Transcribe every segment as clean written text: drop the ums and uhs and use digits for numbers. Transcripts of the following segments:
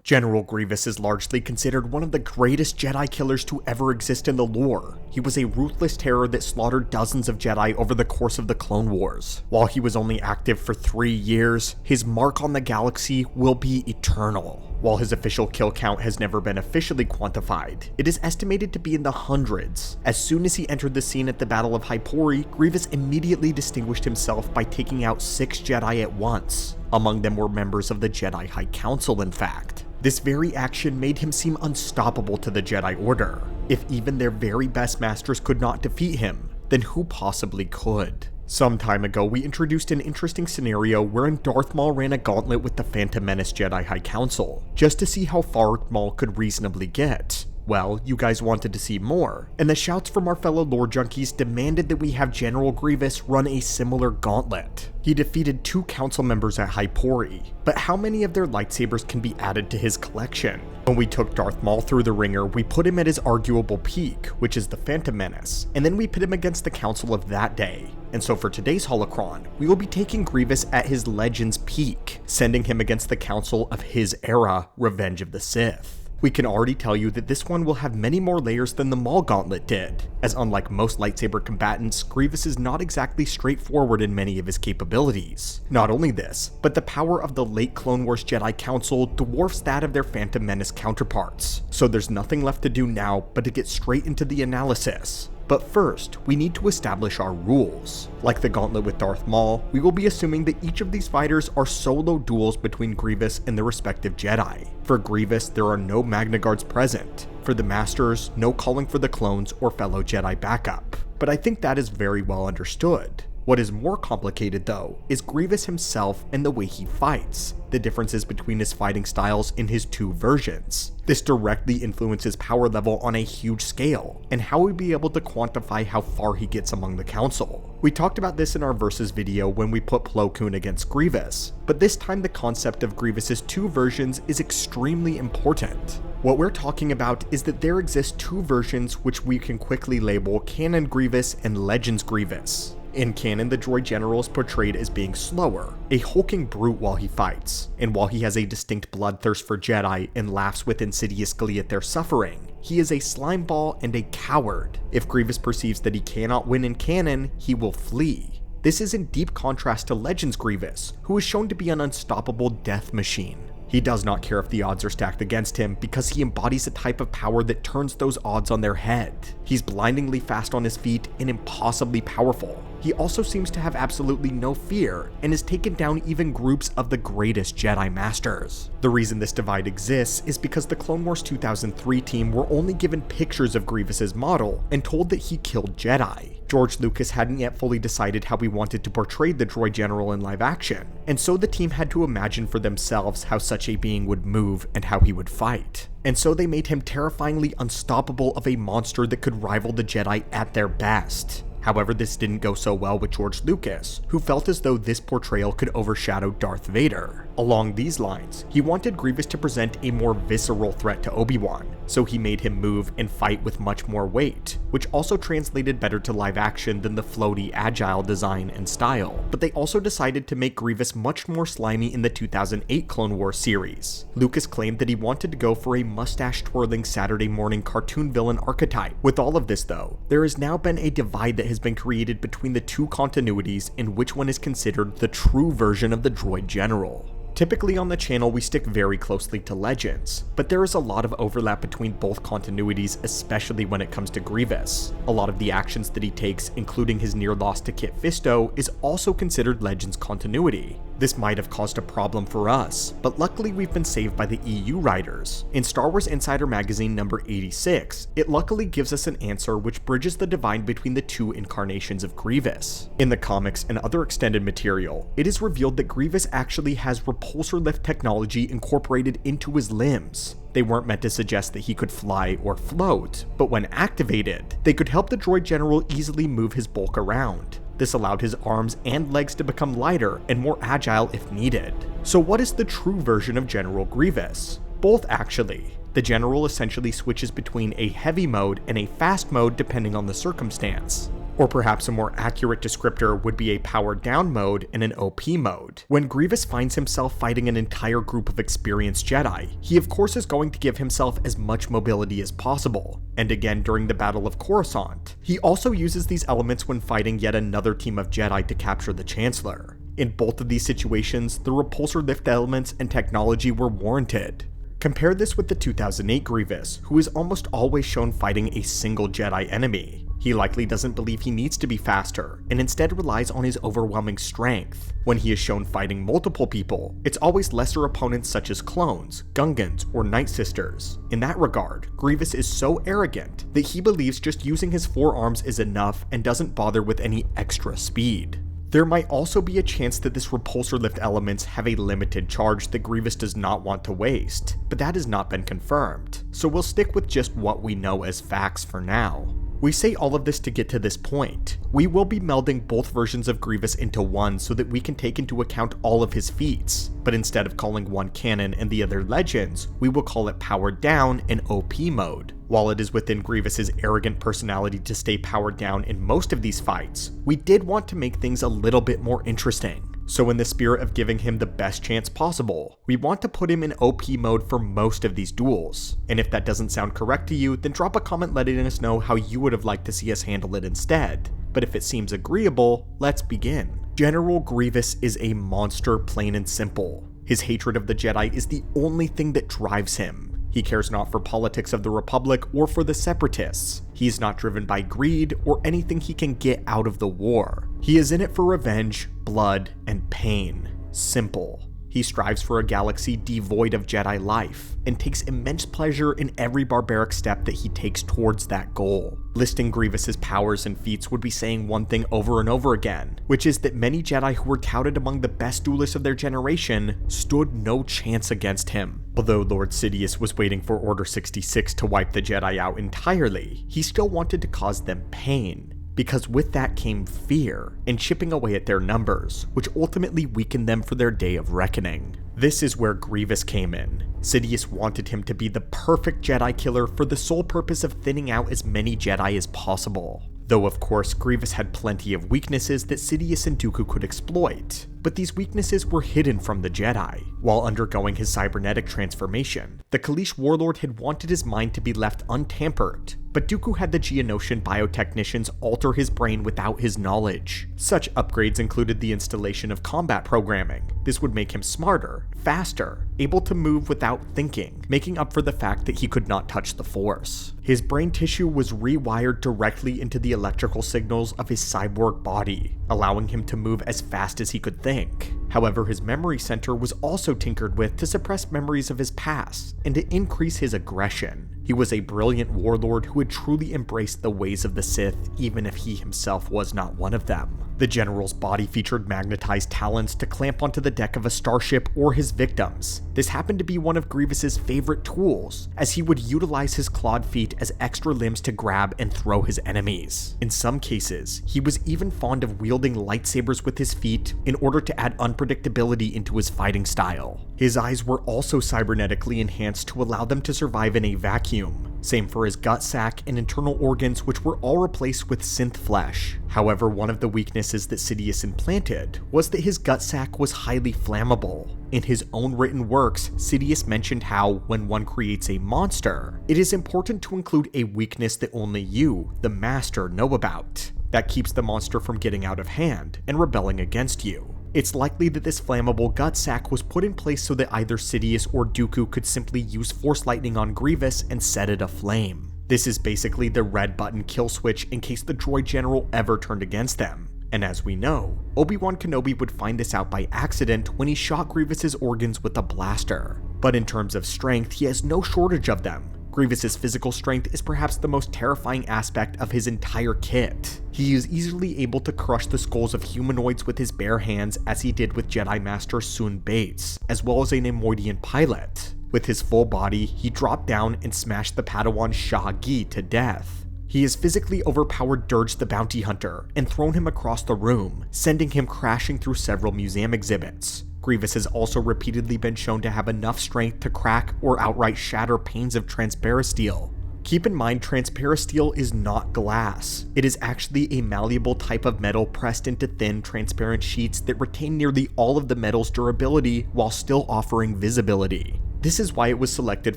General Grievous is largely considered one of the greatest Jedi killers to ever exist in the lore. He was a ruthless terror that slaughtered dozens of Jedi over the course of the Clone Wars. While he was only active for 3 years, his mark on the galaxy will be eternal. While his official kill count has never been officially quantified, it is estimated to be in the hundreds. As soon as he entered the scene at the Battle of Hypori, Grievous immediately distinguished himself by taking out 6 Jedi at once. Among them were members of the Jedi High Council, in fact. This very action made him seem unstoppable to the Jedi Order. If even their very best masters could not defeat him, then who possibly could? Some time ago, we introduced an interesting scenario wherein Darth Maul ran a gauntlet with the Phantom Menace Jedi High Council, just to see how far Maul could reasonably get. Well, you guys wanted to see more, and the shouts from our fellow lore junkies demanded that we have General Grievous run a similar gauntlet. He defeated 2 council members at Hypori, but how many of their lightsabers can be added to his collection? When we took Darth Maul through the ringer, we put him at his arguable peak, which is the Phantom Menace, and then we pit him against the council of that day. And so for today's holocron, we will be taking Grievous at his Legends peak, sending him against the council of his era, Revenge of the Sith. We can already tell you that this one will have many more layers than the Maul Gauntlet did, as unlike most lightsaber combatants, Grievous is not exactly straightforward in many of his capabilities. Not only this, but the power of the late Clone Wars Jedi Council dwarfs that of their Phantom Menace counterparts, so there's nothing left to do now but to get straight into the analysis. But first, we need to establish our rules. Like the gauntlet with Darth Maul, we will be assuming that each of these fighters are solo duels between Grievous and their respective Jedi. For Grievous, there are no Magna Guards present. For the Masters, no calling for the clones or fellow Jedi backup. But I think that is very well understood. What is more complicated though, is Grievous himself and the way he fights, the differences between his fighting styles in his 2 versions. This directly influences power level on a huge scale, and how we'll be able to quantify how far he gets among the council. We talked about this in our versus video when we put Plo Koon against Grievous, but this time the concept of Grievous's 2 versions is extremely important. What we're talking about is that there exist 2 versions which we can quickly label Canon Grievous and Legends Grievous. In canon, the droid general is portrayed as being slower, a hulking brute while he fights, and while he has a distinct bloodthirst for Jedi and laughs with insidious glee at their suffering, he is a slimeball and a coward. If Grievous perceives that he cannot win in canon, he will flee. This is in deep contrast to Legends Grievous, who is shown to be an unstoppable death machine. He does not care if the odds are stacked against him because he embodies a type of power that turns those odds on their head. He's blindingly fast on his feet and impossibly powerful. He also seems to have absolutely no fear and has taken down even groups of the greatest Jedi Masters. The reason this divide exists is because the Clone Wars 2003 team were only given pictures of Grievous's model and told that he killed Jedi. George Lucas hadn't yet fully decided how he wanted to portray the droid general in live action, and so the team had to imagine for themselves how such a being would move and how he would fight. And so they made him terrifyingly unstoppable of a monster that could rival the Jedi at their best. However, this didn't go so well with George Lucas, who felt as though this portrayal could overshadow Darth Vader. Along these lines, he wanted Grievous to present a more visceral threat to Obi-Wan, so he made him move and fight with much more weight, which also translated better to live action than the floaty, agile design and style. But they also decided to make Grievous much more slimy in the 2008 Clone Wars series. Lucas claimed that he wanted to go for a mustache-twirling Saturday morning cartoon villain archetype. With all of this though, there has now been a divide that has been created between the 2 continuities in which one is considered the true version of the droid general. Typically on the channel we stick very closely to Legends, but there is a lot of overlap between both continuities, especially when it comes to Grievous. A lot of the actions that he takes, including his near loss to Kit Fisto, is also considered Legends continuity. This might have caused a problem for us, but luckily we've been saved by the EU writers. In Star Wars Insider Magazine number 86, it luckily gives us an answer which bridges the divide between the 2 incarnations of Grievous. In the comics and other extended material, it is revealed that Grievous actually has repulsor lift technology incorporated into his limbs. They weren't meant to suggest that he could fly or float, but when activated, they could help the droid general easily move his bulk around. This allowed his arms and legs to become lighter and more agile if needed. So what is the true version of General Grievous? Both actually. The general essentially switches between a heavy mode and a fast mode depending on the circumstance. Or perhaps a more accurate descriptor would be a powered down mode and an OP mode. When Grievous finds himself fighting an entire group of experienced Jedi, he of course is going to give himself as much mobility as possible. And again during the Battle of Coruscant, he also uses these elements when fighting yet another team of Jedi to capture the Chancellor. In both of these situations, the repulsor lift elements and technology were warranted. Compare this with the 2008 Grievous, who is almost always shown fighting a single Jedi enemy. He likely doesn't believe he needs to be faster, and instead relies on his overwhelming strength. When he is shown fighting multiple people, it's always lesser opponents such as clones, Gungans, or Night Sisters. In that regard, Grievous is so arrogant that he believes just using his forearms is enough and doesn't bother with any extra speed. There might also be a chance that this repulsor lift elements have a limited charge that Grievous does not want to waste, but that has not been confirmed, so we'll stick with just what we know as facts for now. We say all of this to get to this point. We will be melding both versions of Grievous into one so that we can take into account all of his feats, but instead of calling one canon and the other legends, we will call it powered down and OP mode. While it is within Grievous's arrogant personality to stay powered down in most of these fights, we did want to make things a little bit more interesting. So in the spirit of giving him the best chance possible, we want to put him in OP mode for most of these duels. And if that doesn't sound correct to you, then drop a comment letting us know how you would have liked to see us handle it instead. But if it seems agreeable, let's begin. General Grievous is a monster, plain and simple. His hatred of the Jedi is the only thing that drives him. He cares not for politics of the Republic or for the Separatists. He is not driven by greed or anything he can get out of the war. He is in it for revenge, blood, and pain. Simple. He strives for a galaxy devoid of Jedi life, and takes immense pleasure in every barbaric step that he takes towards that goal. Listing Grievous's powers and feats would be saying one thing over and over again, which is that many Jedi who were touted among the best duelists of their generation stood no chance against him. Although Lord Sidious was waiting for Order 66 to wipe the Jedi out entirely, he still wanted to cause them pain. Because with that came fear, and chipping away at their numbers, which ultimately weakened them for their day of reckoning. This is where Grievous came in. Sidious wanted him to be the perfect Jedi killer for the sole purpose of thinning out as many Jedi as possible. Though of course Grievous had plenty of weaknesses that Sidious and Dooku could exploit, but these weaknesses were hidden from the Jedi. While undergoing his cybernetic transformation, the Kaleesh warlord had wanted his mind to be left untampered, but Dooku had the Geonosian biotechnicians alter his brain without his knowledge. Such upgrades included the installation of combat programming. This would make him smarter, faster, able to move without thinking, making up for the fact that he could not touch the Force. His brain tissue was rewired directly into the electrical signals of his cyborg body, allowing him to move as fast as he could think. However, his memory center was also tinkered with to suppress memories of his past and to increase his aggression. He was a brilliant warlord who had truly embraced the ways of the Sith, even if he himself was not one of them. The general's body featured magnetized talons to clamp onto the deck of a starship or his victims. This happened to be one of Grievous's favorite tools, as he would utilize his clawed feet as extra limbs to grab and throw his enemies. In some cases, he was even fond of wielding lightsabers with his feet in order to add unpredictability into his fighting style. His eyes were also cybernetically enhanced to allow them to survive in a vacuum. Same for his gut sac and internal organs, which were all replaced with synth flesh. However, one of the weaknesses that Sidious implanted was that his gut sac was highly flammable. In his own written works, Sidious mentioned how, when one creates a monster, it is important to include a weakness that only you, the master, know about. That keeps the monster from getting out of hand and rebelling against you. It's likely that this flammable gut sac was put in place so that either Sidious or Dooku could simply use Force Lightning on Grievous and set it aflame. This is basically the red button kill switch in case the droid general ever turned against them. And as we know, Obi-Wan Kenobi would find this out by accident when he shot Grievous's organs with a blaster. But in terms of strength, he has no shortage of them. Grievous's physical strength is perhaps the most terrifying aspect of his entire kit. He is easily able to crush the skulls of humanoids with his bare hands, as he did with Jedi Master Sun Bates, as well as a Neimoidian pilot. With his full body, he dropped down and smashed the Padawan Shah Gi to death. He has physically overpowered Dirge the Bounty Hunter and thrown him across the room, sending him crashing through several museum exhibits. Grievous has also repeatedly been shown to have enough strength to crack or outright shatter panes of transparisteel. Keep in mind, transparasteel is not glass. It is actually a malleable type of metal pressed into thin, transparent sheets that retain nearly all of the metal's durability while still offering visibility. This is why it was selected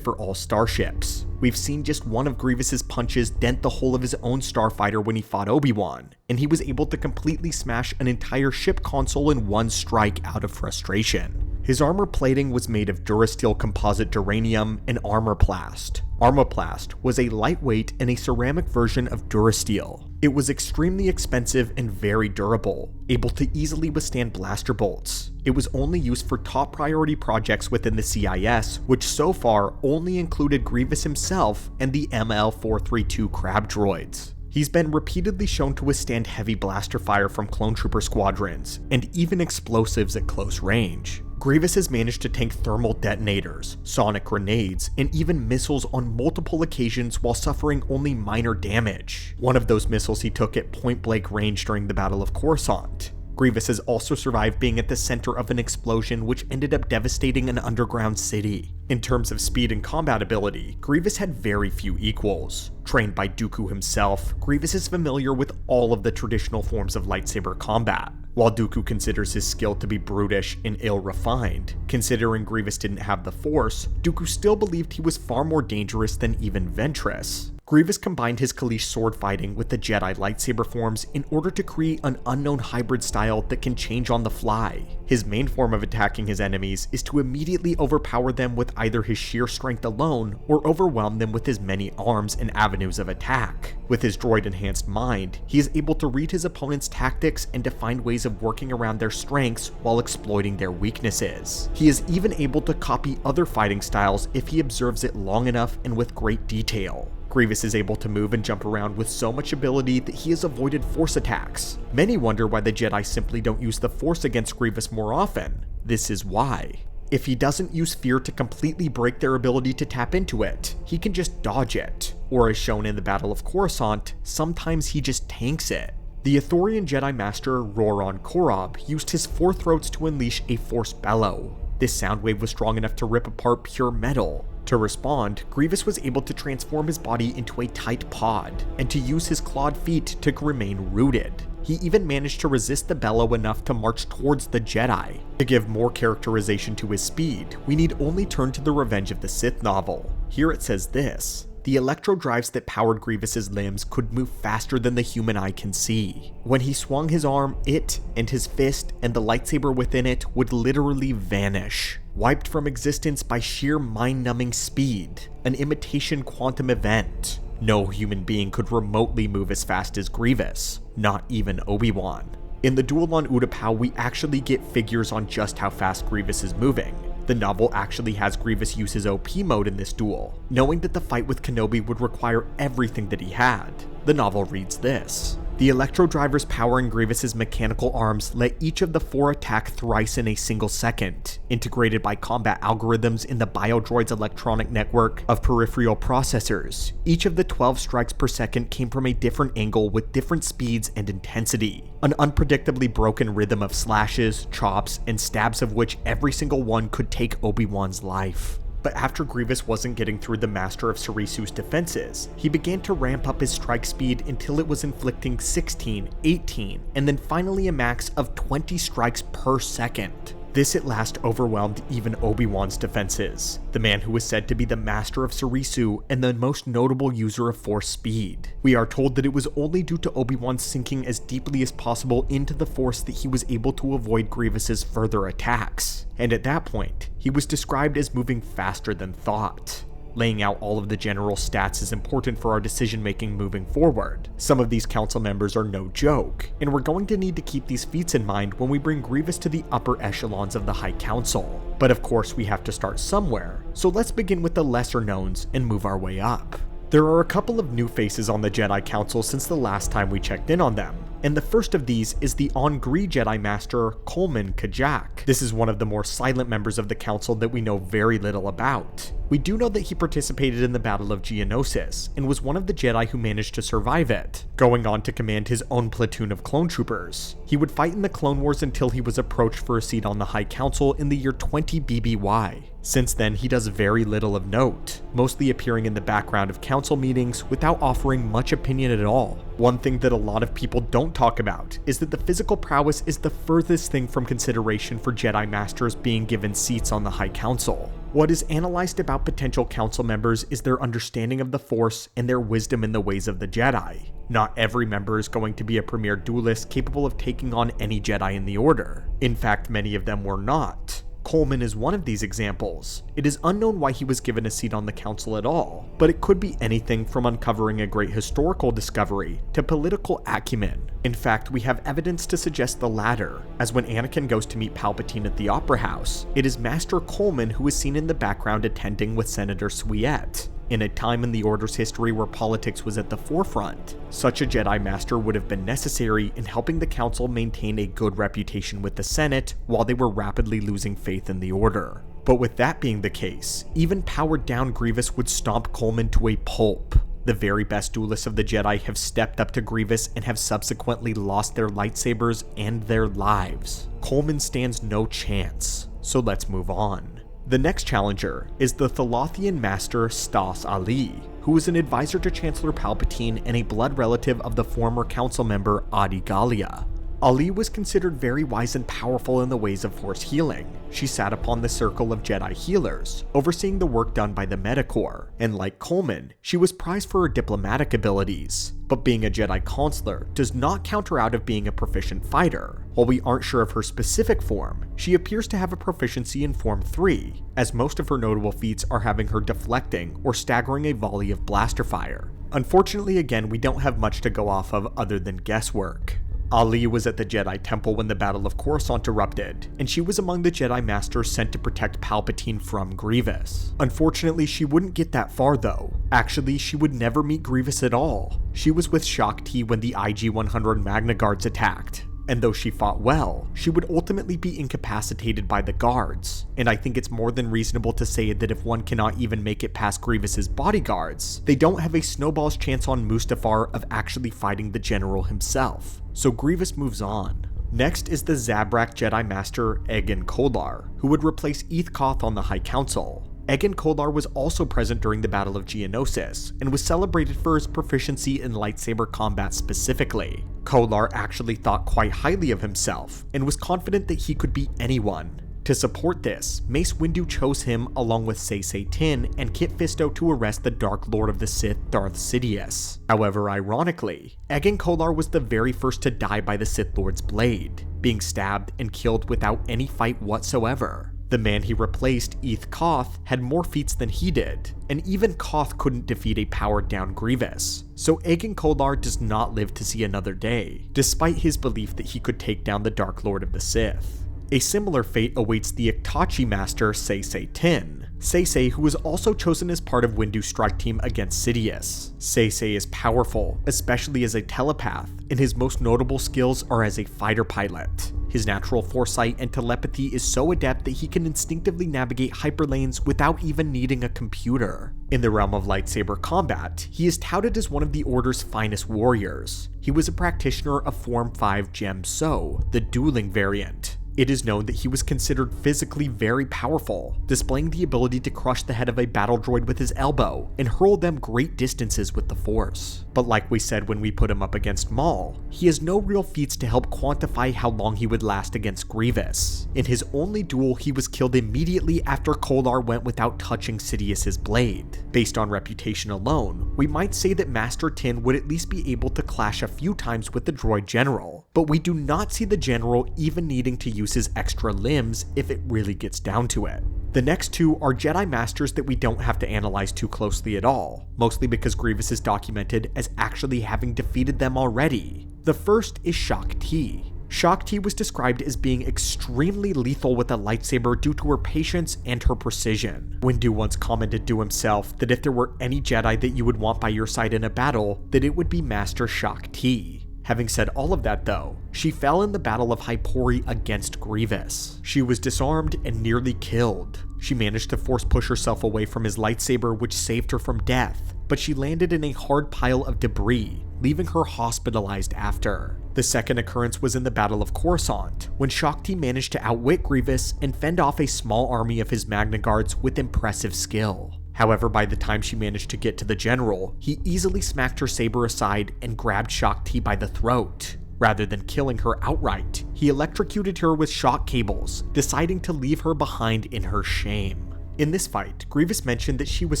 for all starships. We've seen just one of Grievous's punches dent the hull of his own starfighter when he fought Obi-Wan, and he was able to completely smash an entire ship console in one strike out of frustration. His armor plating was made of Durasteel composite duranium and Armorplast. Armorplast was a lightweight and a ceramic version of Durasteel. It was extremely expensive and very durable, able to easily withstand blaster bolts. It was only used for top priority projects within the CIS, which so far only included Grievous himself and the ML-432 crab droids. He's been repeatedly shown to withstand heavy blaster fire from clone trooper squadrons, and even explosives at close range. Grievous has managed to tank thermal detonators, sonic grenades, and even missiles on multiple occasions while suffering only minor damage. One of those missiles he took at point-blank range during the Battle of Coruscant. Grievous has also survived being at the center of an explosion which ended up devastating an underground city. In terms of speed and combat ability, Grievous had very few equals. Trained by Dooku himself, Grievous is familiar with all of the traditional forms of lightsaber combat. While Dooku considers his skill to be brutish and ill-refined, considering Grievous didn't have the Force, Dooku still believed he was far more dangerous than even Ventress. Grievous combined his Kaleesh sword fighting with the Jedi lightsaber forms in order to create an unknown hybrid style that can change on the fly. His main form of attacking his enemies is to immediately overpower them with either his sheer strength alone or overwhelm them with his many arms and avenues of attack. With his droid-enhanced mind, he is able to read his opponent's tactics and to find ways of working around their strengths while exploiting their weaknesses. He is even able to copy other fighting styles if he observes it long enough and with great detail. Grievous is able to move and jump around with so much ability that he has avoided Force attacks. Many wonder why the Jedi simply don't use the Force against Grievous more often. This is why. If he doesn't use fear to completely break their ability to tap into it, he can just dodge it. Or as shown in the Battle of Coruscant, sometimes he just tanks it. The Ithorian Jedi Master Roran Korob used his four throats to unleash a Force bellow. This sound wave was strong enough to rip apart pure metal. To respond, Grievous was able to transform his body into a tight pod, and to use his clawed feet to remain rooted. He even managed to resist the bellow enough to march towards the Jedi. To give more characterization to his speed, we need only turn to the Revenge of the Sith novel. Here it says this: the electro drives that powered Grievous's limbs could move faster than the human eye can see. When he swung his arm, it and his fist and the lightsaber within it would literally vanish, wiped from existence by sheer mind-numbing speed, an imitation quantum event. No human being could remotely move as fast as Grievous, not even Obi-Wan. In the duel on Utapau, we actually get figures on just how fast Grievous is moving. The novel actually has Grievous use his OP mode in this duel, knowing that the fight with Kenobi would require everything that he had. The novel reads this: the electro drivers powering Grievous's mechanical arms let each of the four attack thrice in a single second, integrated by combat algorithms in the biodroid's electronic network of peripheral processors. Each of the 12 strikes per second came from a different angle with different speeds and intensity. An unpredictably broken rhythm of slashes, chops, and stabs of which every single one could take Obi-Wan's life. But after Grievous wasn't getting through the Master of Sarisu's defenses, he began to ramp up his strike speed until it was inflicting 16, 18, and then finally a max of 20 strikes per second. This at last overwhelmed even Obi-Wan's defenses, the man who was said to be the Master of Sarisu and the most notable user of Force speed. We are told that it was only due to Obi-Wan sinking as deeply as possible into the Force that he was able to avoid Grievous's further attacks, and at that point, he was described as moving faster than thought. Laying out all of the general stats is important for our decision making moving forward. Some of these council members are no joke, and we're going to need to keep these feats in mind when we bring Grievous to the upper echelons of the High Council. But of course we have to start somewhere, so let's begin with the lesser knowns and move our way up. There are a couple of new faces on the Jedi Council since the last time we checked in on them, and the first of these is the Ongri Jedi Master Coleman Kajak. This is one of the more silent members of the Council that we know very little about. We do know that he participated in the Battle of Geonosis, and was one of the Jedi who managed to survive it, going on to command his own platoon of clone troopers. He would fight in the Clone Wars until he was approached for a seat on the High Council in the year 20 BBY. Since then, he does very little of note, mostly appearing in the background of council meetings without offering much opinion at all. One thing that a lot of people don't talk about is that the physical prowess is the furthest thing from consideration for Jedi Masters being given seats on the High Council. What is analyzed about potential council members is their understanding of the Force and their wisdom in the ways of the Jedi. Not every member is going to be a premier duelist capable of taking on any Jedi in the Order. In fact, many of them were not. Coleman is one of these examples. It is unknown why he was given a seat on the council at all, but it could be anything from uncovering a great historical discovery to political acumen. In fact, we have evidence to suggest the latter, as when Anakin goes to meet Palpatine at the Opera House, it is Master Coleman who is seen in the background attending with Senator Swiet. In a time in the Order's history where politics was at the forefront, such a Jedi Master would have been necessary in helping the Council maintain a good reputation with the Senate while they were rapidly losing faith in the Order. But with that being the case, even powered down Grievous would stomp Coleman to a pulp. The very best duelists of the Jedi have stepped up to Grievous and have subsequently lost their lightsabers and their lives. Coleman stands no chance, so let's move on. The next challenger is the Thalothian Master Stas Ali, who was an advisor to Chancellor Palpatine and a blood relative of the former council member Adi Gallia. Ali was considered very wise and powerful in the ways of Force healing. She sat upon the circle of Jedi healers, overseeing the work done by the Medicorps, and like Coleman, she was prized for her diplomatic abilities. But being a Jedi Counselor does not count her out of being a proficient fighter. While we aren't sure of her specific form, she appears to have a proficiency in Form 3, as most of her notable feats are having her deflecting or staggering a volley of blaster fire. Unfortunately, again, we don't have much to go off of other than guesswork. Ali was at the Jedi Temple when the Battle of Coruscant erupted, and she was among the Jedi Masters sent to protect Palpatine from Grievous. Unfortunately, she wouldn't get that far though. Actually, she would never meet Grievous at all. She was with Shaak Ti when the IG-100 Magna Guards attacked. And though she fought well, she would ultimately be incapacitated by the guards. And I think it's more than reasonable to say that if one cannot even make it past Grievous's bodyguards, they don't have a snowball's chance on Mustafar of actually fighting the general himself. So Grievous moves on. Next is the Zabrak Jedi Master Egan Kolar, who would replace Eeth Koth on the High Council. Egan Kolar was also present during the Battle of Geonosis, and was celebrated for his proficiency in lightsaber combat specifically. Kolar actually thought quite highly of himself, and was confident that he could beat anyone. To support this, Mace Windu chose him along with Saesee Tiin and Kit Fisto to arrest the Dark Lord of the Sith, Darth Sidious. However, ironically, Egan Kolar was the very first to die by the Sith Lord's blade, being stabbed and killed without any fight whatsoever. The man he replaced, Eeth Koth, had more feats than he did, and even Koth couldn't defeat a powered-down Grievous, so Egan Kolar does not live to see another day, despite his belief that he could take down the Dark Lord of the Sith. A similar fate awaits the Iktachi Master Saesee Tiin. Saesee, who was also chosen as part of Windu's strike team against Sidious. Saesee is powerful, especially as a telepath, and his most notable skills are as a fighter pilot. His natural foresight and telepathy is so adept that he can instinctively navigate hyperlanes without even needing a computer. In the realm of lightsaber combat, he is touted as one of the Order's finest warriors. He was a practitioner of Form 5 Gem So, the dueling variant. It is known that he was considered physically very powerful, displaying the ability to crush the head of a battle droid with his elbow and hurl them great distances with the Force. But like we said when we put him up against Maul, he has no real feats to help quantify how long he would last against Grievous. In his only duel, he was killed immediately after Kolar went without touching Sidious's blade. Based on reputation alone, we might say that Master Tiin would at least be able to clash a few times with the droid general, but we do not see the general even needing to use his extra limbs if it really gets down to it. The next two are Jedi Masters that we don't have to analyze too closely at all, mostly because Grievous is documented as actually having defeated them already. The first is Shaak Ti. Shaak Ti was described as being extremely lethal with a lightsaber due to her patience and her precision. Windu once commented to himself that if there were any Jedi that you would want by your side in a battle, that it would be Master Shaak Ti. Having said all of that though, she fell in the Battle of Hypori against Grievous. She was disarmed and nearly killed. She managed to force push herself away from his lightsaber, which saved her from death. but she landed in a hard pile of debris, leaving her hospitalized after. The second occurrence was in the Battle of Coruscant, when Shaak Ti managed to outwit Grievous and fend off a small army of his Magna Guards with impressive skill. However, by the time she managed to get to the general, he easily smacked her saber aside and grabbed Shaak Ti by the throat. Rather than killing her outright, he electrocuted her with shock cables, deciding to leave her behind in her shame. In this fight, Grievous mentioned that she was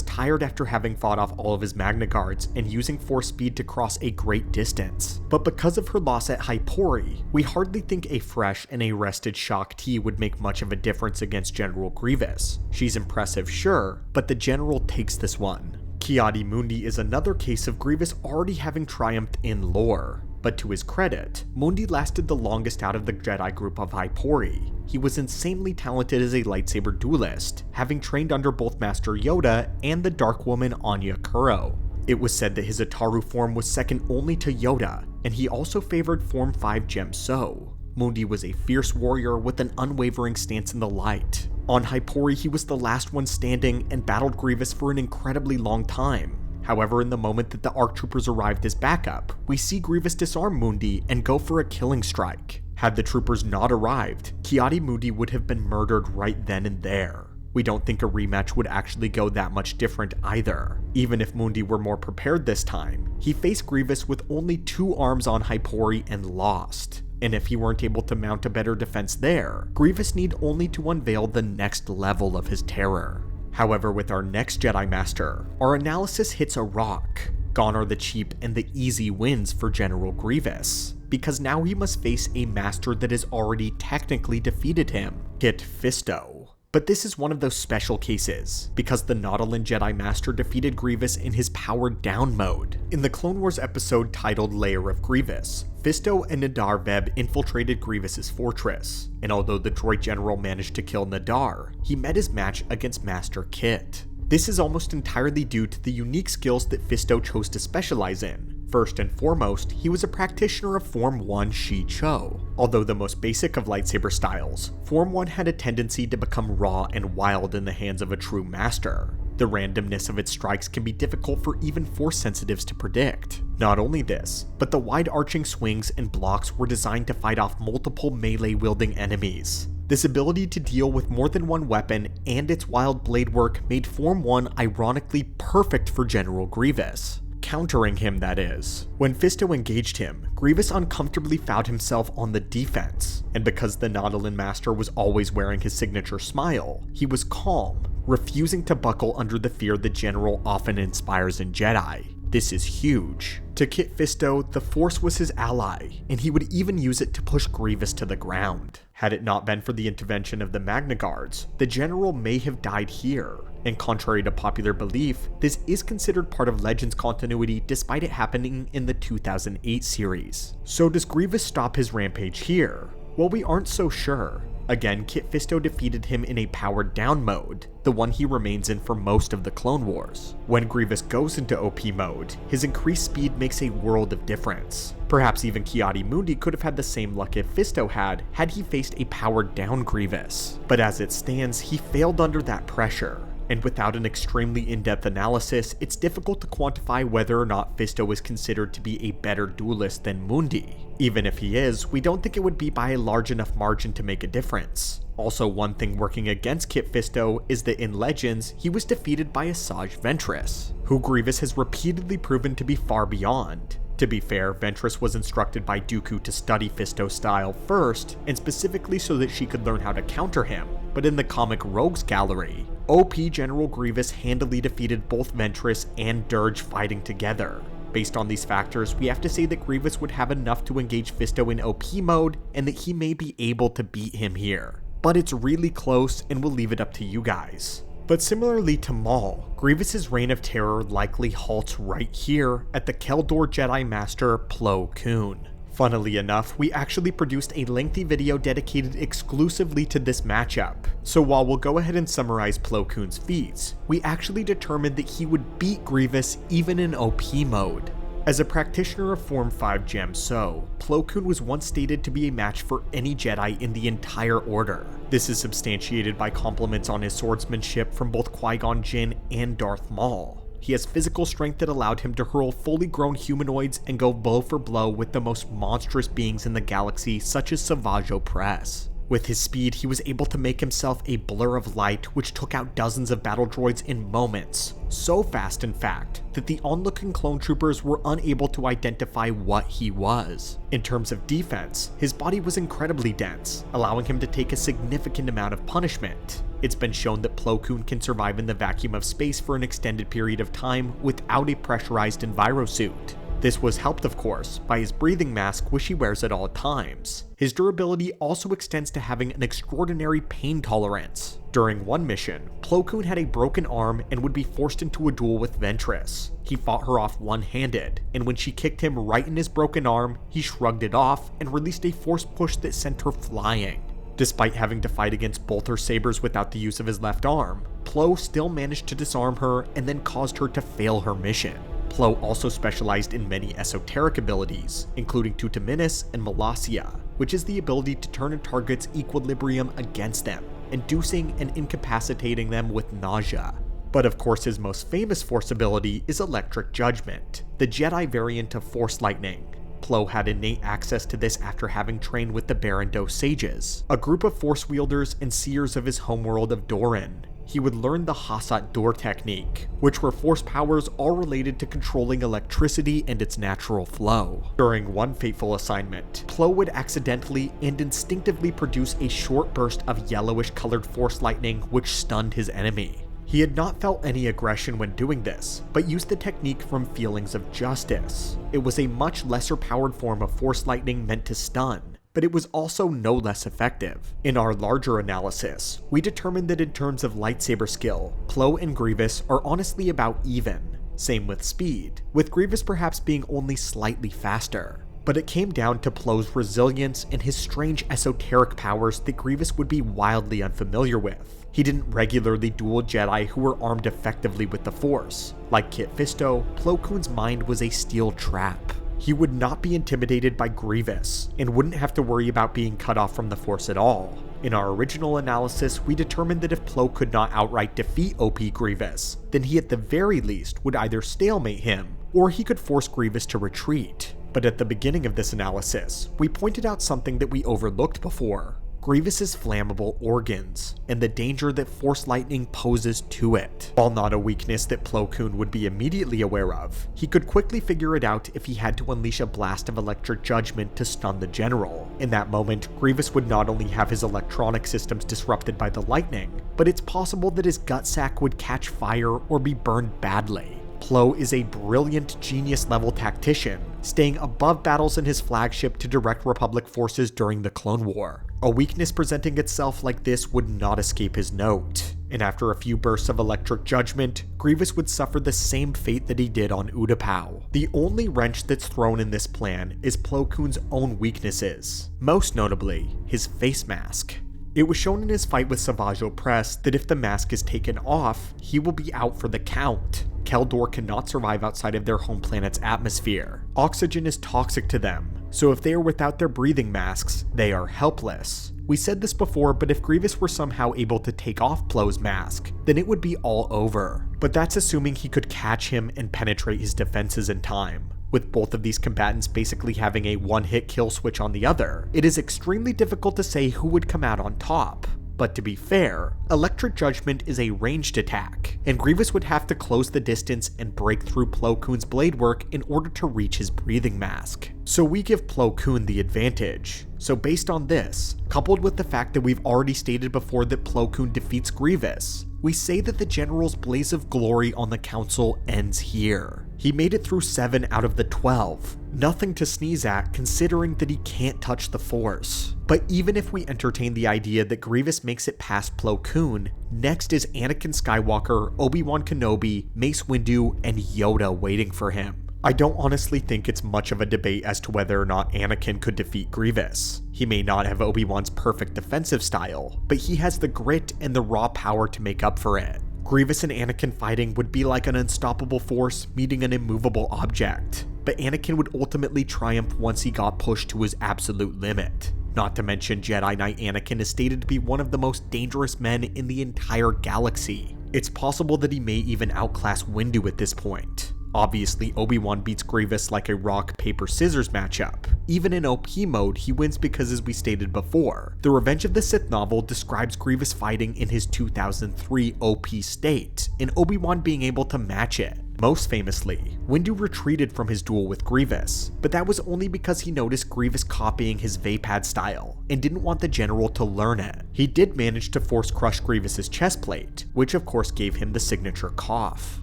tired after having fought off all of his Magna Guards and using force speed to cross a great distance. But because of her loss at Hypori, we hardly think a fresh and a rested Shaak Ti would make much of a difference against General Grievous. She's impressive, sure, but the general takes this one. Adi-Mundi is another case of Grievous already having triumphed in lore. But to his credit, Mundi lasted the longest out of the Jedi group of Hypori. He was insanely talented as a lightsaber duelist, having trained under both Master Yoda and the Dark Woman Anya Kuro. It was said that his Ataru form was second only to Yoda, and he also favored Form 5 Gem So. Mundi was a fierce warrior with an unwavering stance in the light. On Hypori, he was the last one standing and battled Grievous for an incredibly long time. However, in the moment that the ARC troopers arrived as backup, we see Grievous disarm Mundi and go for a killing strike. Had the troopers not arrived, Adi-Mundi would have been murdered right then and there. We don't think a rematch would actually go that much different either. Even if Mundi were more prepared this time, he faced Grievous with only 2 arms on Hypori and lost. And if he weren't able to mount a better defense there, Grievous need only to unveil the next level of his terror. However, with our next Jedi Master, our analysis hits a rock. Gone are the cheap and the easy wins for General Grievous, because now he must face a master that has already technically defeated him, Kit Fisto. But this is one of those special cases, because the Nautolan Jedi Master defeated Grievous in his powered down mode. In the Clone Wars episode titled Lair of Grievous, Fisto and Nadar Veb infiltrated Grievous's fortress, and although the droid general managed to kill Nadar, he met his match against Master Kit. This is almost entirely due to the unique skills that Fisto chose to specialize in. First and foremost, he was a practitioner of Form 1 Shi-Cho. Although the most basic of lightsaber styles, Form 1 had a tendency to become raw and wild in the hands of a true master. The randomness of its strikes can be difficult for even Force sensitives to predict. Not only this, but the wide-arching swings and blocks were designed to fight off multiple melee-wielding enemies. This ability to deal with more than one weapon and its wild blade work made Form 1 ironically perfect for General Grievous. Countering him, that is. When Fisto engaged him, Grievous uncomfortably found himself on the defense, and because the Nautolan Master was always wearing his signature smile, he was calm, refusing to buckle under the fear the General often inspires in Jedi. This is huge. To Kit Fisto, the Force was his ally, and he would even use it to push Grievous to the ground. Had it not been for the intervention of the Magna Guards, the General may have died here. And contrary to popular belief, this is considered part of Legends continuity despite it happening in the 2008 series. So does Grievous stop his rampage here? Well, we aren't so sure. Again, Kit Fisto defeated him in a powered down mode, the one he remains in for most of the Clone Wars. When Grievous goes into OP mode, his increased speed makes a world of difference. Perhaps even Adi-Mundi could have had the same luck if Fisto had he faced a powered down Grievous. But as it stands, he failed under that pressure. And without an extremely in-depth analysis, it's difficult to quantify whether or not Fisto is considered to be a better duelist than Mundi. Even if he is, we don't think it would be by a large enough margin to make a difference. Also, one thing working against Kit Fisto is that in Legends, he was defeated by Asajj Ventress, who Grievous has repeatedly proven to be far beyond. To be fair, Ventress was instructed by Dooku to study Fisto's style first, and specifically so that she could learn how to counter him. But in the comic Rogues Gallery, OP General Grievous handily defeated both Ventress and Dirge fighting together. Based on these factors, we have to say that Grievous would have enough to engage Fisto in OP mode, and that he may be able to beat him here. But it's really close, and we'll leave it up to you guys. But similarly to Maul, Grievous's reign of terror likely halts right here at the Keldor Jedi Master Plo Koon. Funnily enough, we actually produced a lengthy video dedicated exclusively to this matchup. So while we'll go ahead and summarize Plo Koon's feats, we actually determined that he would beat Grievous even in OP mode. As a practitioner of Form 5 Gem So, Plo Koon was once stated to be a match for any Jedi in the entire Order. This is substantiated by compliments on his swordsmanship from both Qui-Gon Jinn and Darth Maul. He has physical strength that allowed him to hurl fully grown humanoids and go blow for blow with the most monstrous beings in the galaxy, such as Savage Opress. With his speed, he was able to make himself a blur of light, which took out dozens of battle droids in moments. So fast, in fact, that the onlooking clone troopers were unable to identify what he was. In terms of defense, his body was incredibly dense, allowing him to take a significant amount of punishment. It's been shown that Plo Koon can survive in the vacuum of space for an extended period of time without a pressurized envirosuit. This was helped, of course, by his breathing mask, which he wears at all times. His durability also extends to having an extraordinary pain tolerance. During one mission, Plo Koon had a broken arm and would be forced into a duel with Ventress. He fought her off one-handed, and when she kicked him right in his broken arm, he shrugged it off and released a force push that sent her flying. Despite having to fight against both her sabers without the use of his left arm, Plo still managed to disarm her and then caused her to fail her mission. Plo also specialized in many esoteric abilities, including Terminus and Malacia, which is the ability to turn a target's equilibrium against them, inducing and incapacitating them with nausea. But of course his most famous force ability is Electric Judgment, the Jedi variant of Force Lightning. Plo had innate access to this after having trained with the Barrando Sages, a group of force wielders and seers of his homeworld of Doran. He would learn the Hassat Door technique, which were force powers all related to controlling electricity and its natural flow. During one fateful assignment, Plo would accidentally and instinctively produce a short burst of yellowish colored force lightning which stunned his enemy. He had not felt any aggression when doing this, but used the technique from feelings of justice. It was a much lesser powered form of force lightning meant to stun, but it was also no less effective. In our larger analysis, we determined that in terms of lightsaber skill, Plo and Grievous are honestly about even. Same with speed, with Grievous perhaps being only slightly faster. But it came down to Plo's resilience and his strange esoteric powers that Grievous would be wildly unfamiliar with. He didn't regularly duel Jedi who were armed effectively with the Force. Like Kit Fisto, Plo Koon's mind was a steel trap. He would not be intimidated by Grievous, and wouldn't have to worry about being cut off from the Force at all. In our original analysis, we determined that if Plo could not outright defeat OP Grievous, then he at the very least would either stalemate him, or he could force Grievous to retreat. But at the beginning of this analysis, we pointed out something that we overlooked before: Grievous's flammable organs, and the danger that Force Lightning poses to it. While not a weakness that Plo Koon would be immediately aware of, he could quickly figure it out if he had to unleash a blast of Electric Judgment to stun the General. In that moment, Grievous would not only have his electronic systems disrupted by the lightning, but it's possible that his gut sac would catch fire or be burned badly. Plo is a brilliant genius-level tactician, staying above battles in his flagship to direct Republic forces during the Clone War. A weakness presenting itself like this would not escape his note, and after a few bursts of Electric Judgment, Grievous would suffer the same fate that he did on Utapau. The only wrench that's thrown in this plan is Plo Koon's own weaknesses, most notably his face mask. It was shown in his fight with Savage Opress that if the mask is taken off, he will be out for the count. Keldor cannot survive outside of their home planet's atmosphere. Oxygen is toxic to them, so if they are without their breathing masks, they are helpless. We said this before, but if Grievous were somehow able to take off Plo's mask, then it would be all over. But that's assuming he could catch him and penetrate his defenses in time. With both of these combatants basically having a one-hit kill switch on the other, it is extremely difficult to say who would come out on top. But to be fair, Electric Judgment is a ranged attack, and Grievous would have to close the distance and break through Plo Koon's blade work in order to reach his breathing mask. So we give Plo Koon the advantage. So based on this, coupled with the fact that we've already stated before that Plo Koon defeats Grievous, we say that the General's blaze of glory on the Council ends here. He made it through 7 out of the 12. Nothing to sneeze at considering that he can't touch the Force. But even if we entertain the idea that Grievous makes it past Plo Koon, next is Anakin Skywalker, Obi-Wan Kenobi, Mace Windu, and Yoda waiting for him. I don't honestly think it's much of a debate as to whether or not Anakin could defeat Grievous. He may not have Obi-Wan's perfect defensive style, but he has the grit and the raw power to make up for it. Grievous and Anakin fighting would be like an unstoppable force meeting an immovable object, but Anakin would ultimately triumph once he got pushed to his absolute limit. Not to mention Jedi Knight Anakin is stated to be one of the most dangerous men in the entire galaxy. It's possible that he may even outclass Windu at this point. Obviously, Obi-Wan beats Grievous like a rock, paper, scissors matchup. Even in OP mode, he wins because, as we stated before, the Revenge of the Sith novel describes Grievous fighting in his 2003 OP state, and Obi-Wan being able to match it. Most famously, Windu retreated from his duel with Grievous, but that was only because he noticed Grievous copying his Vapad style, and didn't want the general to learn it. He did manage to force crush Grievous's chest plate, which of course gave him the signature cough.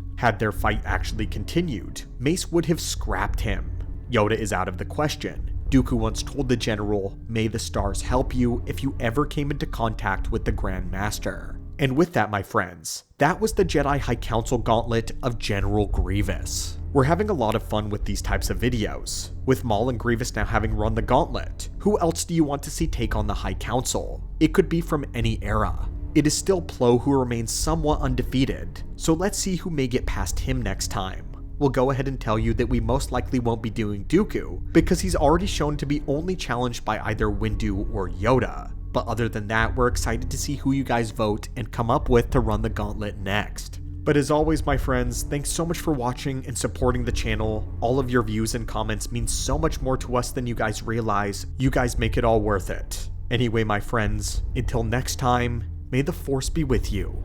Had their fight actually continued, Mace would have scrapped him. Yoda is out of the question. Dooku once told the general, "May the stars help you if you ever came into contact with the Grand Master." And with that, my friends, that was the Jedi High Council Gauntlet of General Grievous. We're having a lot of fun with these types of videos. With Maul and Grievous now having run the gauntlet, who else do you want to see take on the High Council? It could be from any era. It is still Plo who remains somewhat undefeated, so let's see who may get past him next time. We'll go ahead and tell you that we most likely won't be doing Dooku, because he's already shown to be only challenged by either Windu or Yoda. But other than that, we're excited to see who you guys vote and come up with to run the gauntlet next. But as always, my friends, thanks so much for watching and supporting the channel. All of your views and comments mean so much more to us than you guys realize. You guys make it all worth it. Anyway, my friends, until next time, may the Force be with you.